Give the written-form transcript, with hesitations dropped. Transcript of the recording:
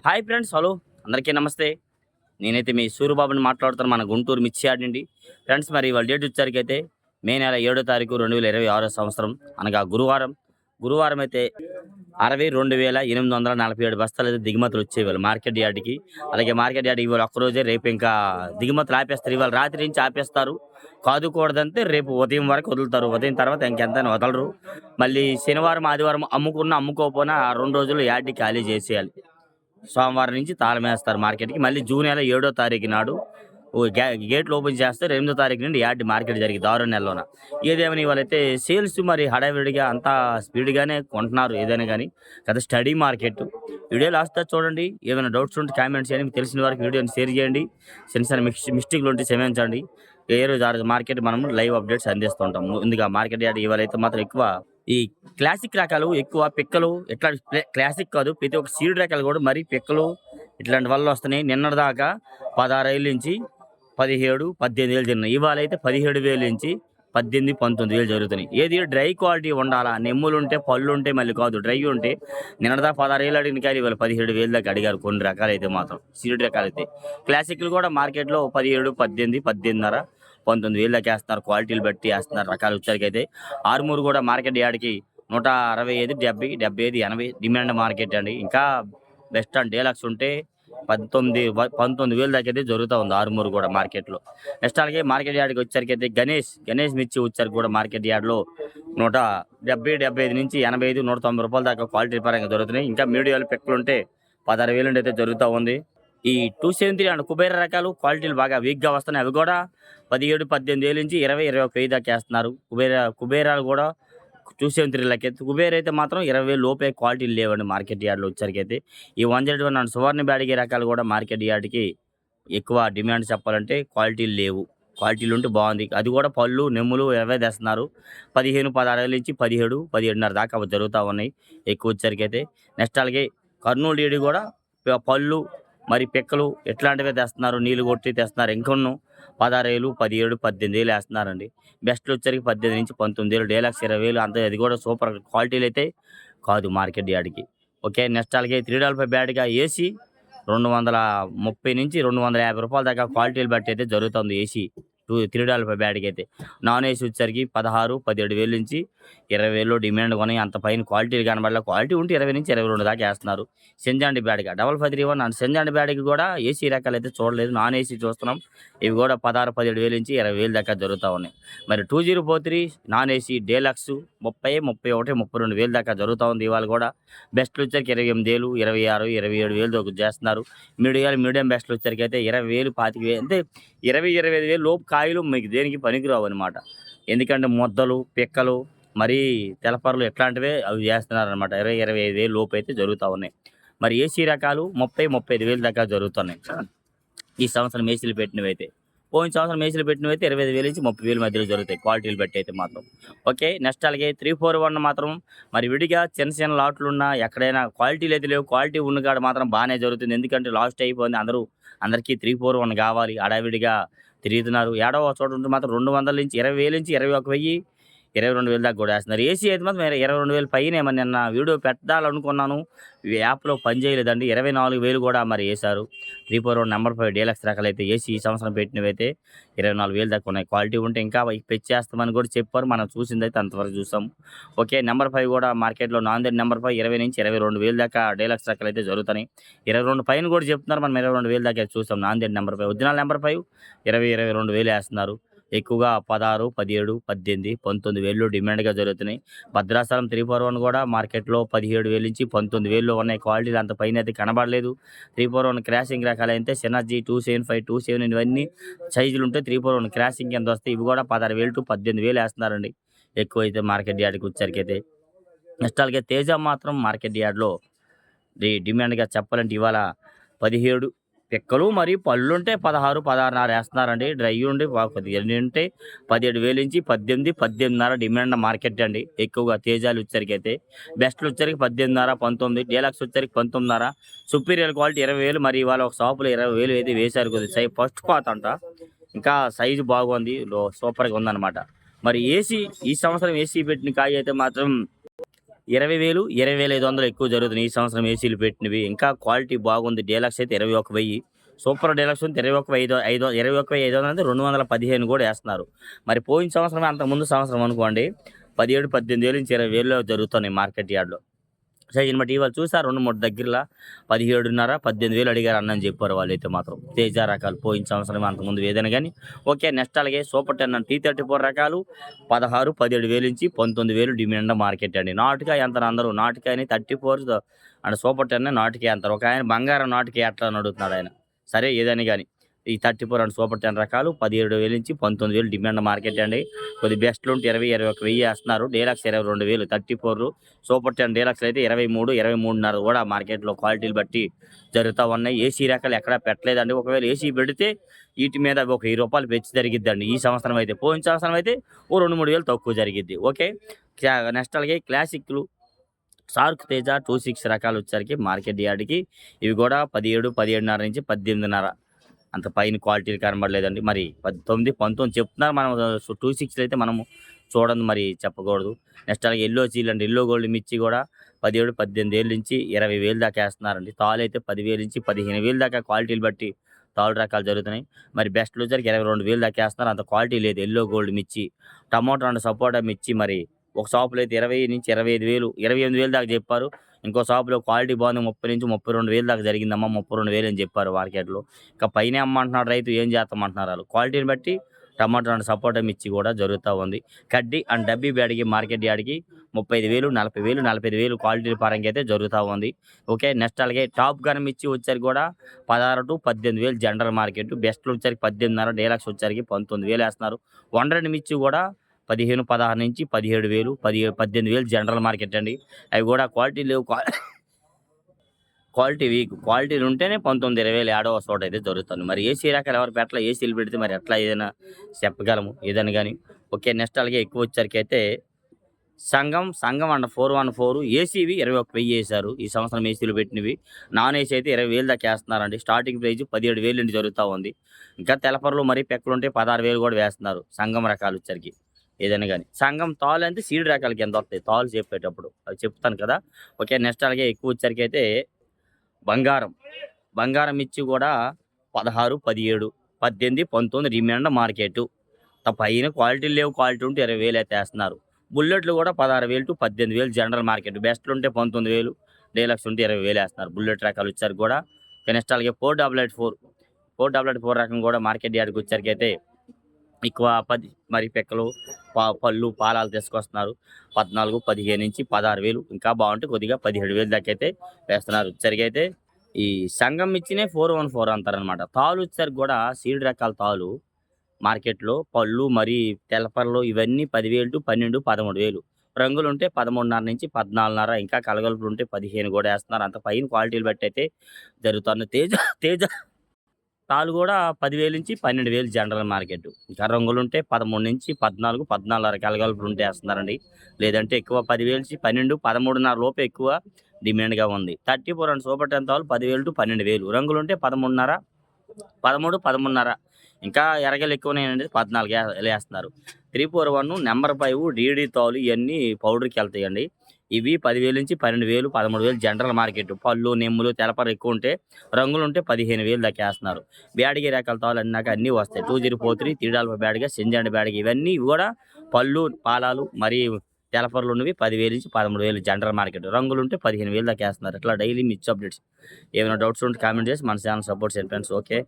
Hi friends, hello అందరికీ నమస్తే. నేనైతే మీ సూరిబాబుని మాట్లాడుతాను, మన గుంటూరు మిర్చి యార్డ్ నుండి. ఫ్రెండ్స్, మరి వాళ్ళ డేట్ వచ్చేసరికైతే మే నెల 7వ తారీఖు 2026 సంవత్సరం, అనగా గురువారం అయితే 62,847 బస్తాలు అయితే దిగుమతులు వచ్చేవి ఇవాళ మార్కెట్ యార్డ్కి. అలాగే మార్కెట్ యార్డ్ ఇవాళ ఒక్కరోజే, రేపు ఇంకా దిగుమతులు ఆపేస్తారు. ఇవాళ రాత్రి నుంచి ఆపేస్తారు. కాదుకూడదంటే రేపు ఉదయం వరకు వదులుతారు. ఉదయం తర్వాత ఇంకెంతైనా వదలరు. మళ్ళీ శనివారం ఆదివారం అమ్ముకోపోయినా ఆ 2 రోజులు యార్డ్ని ఖాళీ చేసేయాలి. సోమవారం నుంచి తాళమేస్తారు మార్కెట్కి. మళ్ళీ జూన్ నెల 7వ తారీఖు నాడు గేట్లు ఓపెన్ చేస్తారు. 8వ తారీఖు నుండి యార్డ్ మార్కెట్ జరిగింది 6 నెలలోన. ఏదేమని వాళ్ళైతే సేల్స్ మరి హడావిడిగా అంతా స్పీడ్గానే కొంటున్నారు. ఏదైనా కానీ కదా, స్టడీ మార్కెట్. వీడియో లాస్ట్ చూడండి. ఏమైనా డౌట్స్ ఉంటే కామెంట్స్ చేయండి. మీకు తెలిసిన వారికి వీడియోని షేర్ చేయండి. చిన్న మిస్టేక్లు ఉంటే క్షమించండి. ఏ రోజు ఆ రోజు మార్కెట్ మనం లైవ్ అప్డేట్స్ అందిస్తుంటాం. ముందుగా మార్కెట్ యార్డ్ ఇవాళైతే మాత్రం ఎక్కువ ఈ క్లాసిక్ రకాలు ఎక్కువ పిక్కలు, ఇట్లా క్లాసిక్ కాదు, ప్రతి ఒక్క సీడ్ రకాలు కూడా మరి పిక్కలు ఇట్లాంటి వల్ల వస్తున్నాయి. నిన్నటిదాకా 16,000 నుంచి 17, 18,000 తిన్నాయి. ఇవాళ అయితే 17,000 నుంచి 18, 19,000 జరుగుతున్నాయి. ఏది డ్రై క్వాలిటీ ఉండాలా, నెమ్ములు ఉంటే పళ్ళు ఉంటే మళ్ళీ కాదు, డ్రై ఉంటే. నిన్నటిదాకా 16,000 అడిగిన కానీ ఇవాళ 17,000 దాకా అడిగారు కొన్ని రకాలైతే మాత్రం, సీడ్ రకాలైతే. క్లాసిక్లు కూడా మార్కెట్లో 17, 18, 18,500, 19,000 దాకా వేస్తున్నారు. క్వాలిటీలు బట్టి వేస్తున్నారు రకాలు వచ్చేసరికైతే. ఆరుమూరు కూడా మార్కెట్ యార్డ్కి 165, 70, 75, 80 డిమాండ్ మార్కెట్ అండి. ఇంకా బెస్ట్ అండ్ డీలక్స్ ఉంటే 19,000 దాకా అయితే జరుగుతూ ఉంది ఆరుమూరు కూడా మార్కెట్లో. నెక్స్ట్ అలాగే మార్కెట్ యార్డ్కి వచ్చేసరికి అయితే గణేష్ మిర్చి వచ్చారు కూడా మార్కెట్ యార్డ్లో 170, 75 నుంచి 85, 190 రూపాయల దాకా క్వాలిటీ పరంగా జరుగుతున్నాయి. ఇంకా మీడియాలు పెక్కులు ఉంటే 16,000 నుండి అయితే జరుగుతూ ఉంది. ఈ 273 అండ్ కుబేర రకాలు క్వాలిటీలు బాగా వీక్గా వస్తున్నాయి. అవి కూడా 17, 18,000 నుంచి 20, 21,000 దాకా వేస్తున్నారు. కుబేరాలు కూడా 273 లెక్క. కుబేర్ అయితే మాత్రం 20,000 లోపే క్వాలిటీలు లేవండి మార్కెట్ యార్డ్లో వచ్చరికి అయితే. ఈ 101 అండ్ సువర్ణ బ్యాడిగి రకాలు కూడా మార్కెట్ యార్డ్కి ఎక్కువ డిమాండ్ చెప్పాలంటే క్వాలిటీలు లేవు. క్వాలిటీలు ఉంటే బాగుంది. అది కూడా పళ్ళు నెమ్ములు 20 తెస్తున్నారు. 15, 16,000 నుంచి 17, 17,500 దాకా జరుగుతూ ఉన్నాయి ఎక్కువ వచ్చరికి అయితే. నెక్స్ట్ అలాగే కర్నూలు డీడి కూడా పళ్ళు మరి పిక్కలు ఎట్లాంటివే తెస్తున్నారు, నీళ్ళు కొట్టి తెస్తున్నారు. ఇంకొన్ను 16,000, 17, 18,000 వేస్తున్నారండి. బెస్ట్లు వచ్చరికి 18 నుంచి 19,000, డీలక్స్ 20,000. అంతే, అది కూడా సూపర్ క్వాలిటీలు అయితే కాదు మార్కెట్ యార్డ్కి. ఓకే, నెక్స్ట్ అలాగే 3 బ్యాడ్గా ఏసీ 230 నుంచి 250 రూపాయల దాకా క్వాలిటీలు బట్టి అయితే జరుగుతుంది. ఏసీ 3 బ్యాడ్కి అయితే. నాన్ ఏసీ వచ్చరికి 16, 17,000 నుంచి 20,000 డిమాండ్ కొని అంత పైన క్వాలిటీలు కనబడాలి. క్వాలిటీ ఉంటే 20 నుంచి 22 దాకా వేస్తున్నారు. సెంజాండి బ్యాడ్గా 5531 అండ్ సెంజాండి బ్యాడ్కి కూడా ఏసీ రకాలు అయితే చూడలేదు, నాన్ ఏసీ చూస్తున్నాం. ఇవి కూడా 16, 17,000 నుంచి 20,000 దాకా జరుగుతూ ఉన్నాయి. మరి 2043 నాన్ ఏసీ డీలక్స్ 30, 31, 32,000 దాకా జరుగుతూ ఉంది. ఇవాళ కూడా బెస్ట్లు వచ్చరికి 28,000, 26, 27,000 దాకా చేస్తున్నారు. మీడియం బెస్ట్లు వచ్చరికి అయితే 20,000, 25,000 అంటే 20, 25,000 లోపు కాయలు మీకు దేనికి పనికిరావు అనమాట. ఎందుకంటే ముద్దలు, పిక్కలు, మరీ తెలపర్లు ఎట్లాంటివే అవి చేస్తున్నారనమాట. 20, 25,000 లోపు అయితే జరుగుతూ ఉన్నాయి. మరి ఏసీ రకాలు 30, 35,000 దాకా జరుగుతున్నాయి ఈ సంవత్సరం ఏసీలు పెట్టినవి అయితే. పోయిన సంవత్సరం ఏసీలు పెట్టినవి అయితే 25,000 నుంచి 30,000 మధ్యలో జరుగుతాయి క్వాలిటీలు బట్టి అయితే మాత్రం. ఓకే, నెక్స్ట్ అలాగే 341 మాత్రం మరి విడిగా చిన్న లాట్లు ఉన్నా ఎక్కడైనా క్వాలిటీలు అయితే లేవు. క్వాలిటీ ఉన్న కాడ మాత్రం బాగానే జరుగుతుంది. ఎందుకంటే లాస్ట్ అయిపోయింది. అందరికీ 341 కావాలి, హడావిడిగా తిరుగుతున్నారు. ఏడవ చోట ఉంటే మాత్రం 200 నుంచి 20,000 నుంచి 21,000, 22,000 దాకా కూడా వేస్తున్నారు. ఏసీ అయితే మాత్రం 22,000 పైన. ఏమన్నా నిన్న వీడియో పెట్టాలనుకున్నాను, యాప్లో పని చేయలేదండి. 24,000 కూడా మరి వేశారు. 341 నెంబర్ 5 డీలక్స్ రకాలు అయితే ఏసీ ఈ సంవత్సరం పెట్టినవి అయితే 24,000 దాకా ఉన్నాయి. క్వాలిటీ ఉంటే ఇంకా పెంచేస్తామని కూడా చెప్పారు. మనం చూసింది అయితే అంతవరకు చూసాం. ఓకే, నెంబర్ 5 కూడా మార్కెట్లో నాందేడ్ నెంబర్ 5 20 నుంచి 22,000 దాకా డీలక్స్ రకాలు అయితే జరుగుతున్నాయి. 22 పైన కూడా చెప్తున్నారు. మనం 22,000 దాకా చూసాం. నాందేడ్ నెంబర్ 5 ఒరిజినల్ నెంబర్ 5 20, 22,000 వేస్తున్నారు. ఎక్కువగా 16, 17, 18, 19,000 డిమాండ్గా జరుగుతున్నాయి. భద్రాచలం 341 కూడా మార్కెట్లో 17,000 నుంచి 19,000 ఉన్నాయి. క్వాలిటీలు అంత పైన అయితే కనబడలేదు. 341 క్రాసింగ్ రకాలైతే సినర్జీ 275, 270 ఇవన్నీ సైజులు ఉంటే 341 క్రాసింగ్ కింద వస్తాయి. ఇవి కూడా 16,000 to 18,000 వేస్తున్నారండి ఎక్కువ అయితే మార్కెట్ యార్డ్కి వచ్చరికి అయితే. నెక్స్ట్ అలాగే తేజ మాత్రం మార్కెట్ యార్డ్లో డిమాండ్గా చెప్పాలంటే ఇవాళ 17 పిక్కలు మరి పళ్ళుంటే 16, 16,500 వేస్తున్నారండి. డ్రై ఉండి కొద్దిగా ఉంటే 17,000 నుంచి 18, 18,500 డిమాండ్ మార్కెట్ అండి ఎక్కువగా తేజాలు వచ్చరికి అయితే. బెస్ట్లు వచ్చరికి 18,500, 19, డీలక్స్ వచ్చరికి 19,500, సుపీరియర్ క్వాలిటీ 20,000. మరి ఇవాళ ఒక షాపులో 20,000 అయితే వేశారు. కొద్దిగా ఫస్ట్ పాత్ అంట, ఇంకా సైజు బాగుంది, సూపర్గా ఉందన్నమాట. మరి ఏసీ ఈ సంవత్సరం ఏసీ పెట్టిన కాయ అయితే మాత్రం 20,000, 20,500 ఎక్కువ జరుగుతున్నాయి. ఈ సంవత్సరం ఏసీలు పెట్టినవి. ఇంకా క్వాలిటీ బాగుంది. డీలక్స్ అయితే 21,000. సూపర్ డీలక్స్ ఉంది 21,500 అంటే 215 కూడా ఏస్తున్నారు. మరి పోయిన సంవత్సరమే అంతకుముందు సంవత్సరం అనుకోండి 17, 18,000 నుంచి 20,000 జరుగుతున్నాయి మార్కెట్ యార్డ్‌లో. సో ఈయన బట్టి ఇవాళ చూసా 2, 3 దగ్గరలా 17.5, 18,000 అడిగారు అన్న అని చెప్పారు వాళ్ళైతే మాత్రం. తేజ రకాలు పోయిన సంవత్సరం అంతకుముందు ఏదైనా గాని. ఓకే. నెక్స్ట్ అలాగే సూపర్ 10 అండ్ T34 రకాలు 16, 17,000 నుంచి 19,000 డిమాండ్ మార్కెట్ అండి. నాటుకాయ అంటారు అందరూ. నాటుకాయని 34 అండ్ సూపర్ 10 నాటుకాయ అంటారు. ఒక ఆయన బంగారం నాటుకాయ ఎట్లా అని అడుగుతున్నాడు ఆయన. సరే ఏదని గాని. ఈ 34 అండ్ సూపర్ 10 రకాలు 17,000 నుంచి 19,000 డిమాండ్ మార్కెట్ అండి. కొద్ది బెస్ట్‌లు ఉంటే 20, 21,000 ఏస్తున్నారు. డీలక్స్ 22,000 34 సూపర్ 10 డీలక్స్‌లు అయితే 23, 23.5 కూడా మార్కెట్‌లో క్వాలిటీలు బట్టి జరుగుతా ఉన్నాయి. ఏసీ రకాలు ఎక్కడా పెట్టలేదండి. ఒకవేళ ఏసీ పెడితే ఈటి మీద ఒక రూ. 10 పెంచి జరిగిద్దండి. ఈ సంవత్సరం అయితే. పోయిన సంవత్సరం అయితే ఓ 2, 3 వేలు తక్కువ జరిగిద్ది. ఓకే. నెక్స్ట్ అలాగే క్లాసిక్‌లు సార్క్ తేజ 26 రకాలు వచ్చేసరికి మార్కెట్ యార్డ్‌కి ఇవి కూడా 17, 17.5 నుంచి 18.5 అంత పైన క్వాలిటీలు కనబడలేదండి. మరి 19, 19 చెప్తున్నారు. మనం 26 అయితే మనము చూడండి మరి చెప్పకూడదు. నెక్స్ట్ అలాగే యెల్లో చీల్ అండి. యెల్లో గోల్డ్ మిర్చి కూడా 17, 18,000 నుంచి 20,000 దాకా ఏస్తున్నారండి. తాలు అయితే 10,000 నుంచి 15,000 దాకా క్వాలిటీలు బట్టి తాలు రకాలు జరుగుతున్నాయి. మరి బెస్ట్‌లు వచ్చేసరికి 22,000 దాకా ఏస్తున్నారు. అంత క్వాలిటీ లేదు యెల్లో గోల్డ్ మిర్చి. టమాటో అండ్ సపోటా మిర్చి మరి ఒక షాప్‌లో అయితే 20,000-25,000, 28,000 దాకా చెప్పారు. ఇంకో షాప్‌లో క్వాలిటీ బాగుంది 30,000-32,000 దాకా జరిగిందమ్మా. 32,000 అని చెప్పారు మార్కెట్‌లో. ఇంకా పైనే అమ్మంటున్నాడు రైతు. ఏం చేస్తామంటున్నారు ఆళ్ళు. క్వాలిటీని బట్టి టమాటో అండ్ సపోటా మిర్చి కూడా జరుగుతా ఉంది. కడ్డీ అండ్ డబ్బీ బ్యాడ్‌కి మార్కెట్ యార్డ్‌కి 35,000, 40,000, 45,000 క్వాలిటీల పరంగా అయితే జరుగుతా ఉంది. ఓకే. నెక్స్ట్ అలాగే టాప్ గన్ మిర్చి వచ్చేసరికి కూడా 16-18,000 జనరల్ మార్కెట్. బెస్ట్‌లు వచ్చేసరికి 18.5, డీలక్స్ వచ్చేసరికి 19,000 ఏస్తున్నారు. 100 మిర్చి కూడా 15, 16 నుంచి 17,000, 18,000 జనరల్ మార్కెట్ అండి. అవి కూడా క్వాలిటీ లేవు. Quality week. క్వాలిటీలు ఉంటేనే 19, 20,000 ఏడో ఒక చోట అయితే దొరుకుతుంది. మరి ఏసీ రకాలు ఎవరు పెట్టలా. ఏసీలు పెడితే మరి ఎట్లా ఏదైనా చెప్పగలము ఏదని గాని. ఓకే. నెక్స్ట్ అలాగే ఎక్కువ వచ్చేసరికైతే సంఘం అండ్ 414 ఏసీవి 21,000 ఏశారు. ఈ సంవత్సరం ఏసీలు పెట్టినవి. నాన్ ఏసీ అయితే 20,000 దాకా ఏస్తున్నారండి. స్టార్టింగ్ ప్రైజ్ 17,000 నుండి జరుగుతా ఉంది. ఇంకా తెలపర్లు మరి పెక్కలుంటే 16,000 కూడా వేస్తున్నారు. సంఘం రకాలు వచ్చరికి ఏదైనా గాని. సంఘం తాలు అంటే సీడ్ రకాలకి ఎంత వస్తాయి తాలు చెప్పేటప్పుడు అవి చెప్తాను కదా. ఓకే. నెక్స్ట్ అలాగే ఎక్కువ వచ్చరికైతే బంగారం మిర్చి కూడా 16, 17, 18, 19 డిమాండ్ మార్కెట్. పైన క్వాలిటీలు లేవు. క్వాలిటీ ఉంటే 20,000 అయితే వేస్తున్నారు. బుల్లెట్లు కూడా 16,000-18,000 జనరల్ మార్కెట్. బెస్ట్‌లు ఉంటే 19,000, డీలక్స్ ఉంటే 20,000 వేస్తున్నారు. బుల్లెట్ రకాలు వచ్చేసరికి కూడా. నెక్స్ట్ అలాగే 488 రకం కూడా మార్కెట్ యార్డ్‌కి వచ్చేసరికైతే ఎక్కువ 10 మరి పిక్కలు, పళ్ళు, పాలాలు తీసుకొస్తున్నారు. 14, 15 నుంచి 16,000 ఇంకా బాగుంటే కొద్దిగా 17,000 దాకా అయితే వేస్తున్నారు. వచ్చేసరికైతే ఈ సంఘం మిర్చినే 414 అంటారనమాట. తాలు వచ్చేసరికి కూడా సీడ్ రకాల తాలు మార్కెట్‌లో పళ్ళు మరి తెలపర్లు ఇవన్నీ 10,000-12, 13,000 రంగులుంటే 13.5 నుంచి 14.5 ఇంకా కలగలుపులుంటే 15 కూడా ఏస్తున్నారు. అంత పైన క్వాలిటీలు బట్టి అయితే జరుగుతుంది. తేజ తాలు కూడా 10,000-12,000 జనరల్ మార్కెట్. ఇంకా రంగులుంటే 13-14, 14.5 కలగలుపులుంటే ఏస్తున్నారండి. లేదంటే ఎక్కువ 10,000-12, 13.5 లోపే ఎక్కువ డిమాండ్‌గా ఉంది. 34 అండ్ సూపర్ 10 తాలు 10,000-12,000 రంగులుంటే 13.5, 13, 13.5 ఇంకా ఎరగలు ఎక్కువనేనండి 14 ఏస్తున్నారు. 341 నెంబర్ 5 డీడీ తాలు ఇయన్నీ పౌడర్‌కెళ్తాయండి. ఇవి 10,000-12,000, 13,000 జనరల్ మార్కెట్. పళ్ళు, నెమ్ములు, తెలపర ఎక్కువుంటే రంగులుంటే 15,000 దాకా ఏస్తున్నారు. బ్యాడగి రకాల తాళ్ళు అన్నాక అన్నీ వస్తాయి. 2043, త్రీడాల్ఫా బ్యాడగా, సింజాండ్ బ్యాడగా ఇవన్నీ కూడా పళ్ళు, పాలాలు మరి తెలపర్లున్నవి 10,000-13,000 జనరల్ మార్కెట్. రంగులుంటే 15,000 దాకా ఏస్తున్నారు. ఇట్లా డైలీ మిర్చి అప్డేట్స్. ఏమైనా డౌట్స్ ఉంటే కామెంట్ చేసి మన ఛానల్ సపోర్ట్ చేయండి ఫ్రెండ్స్. ఓకే.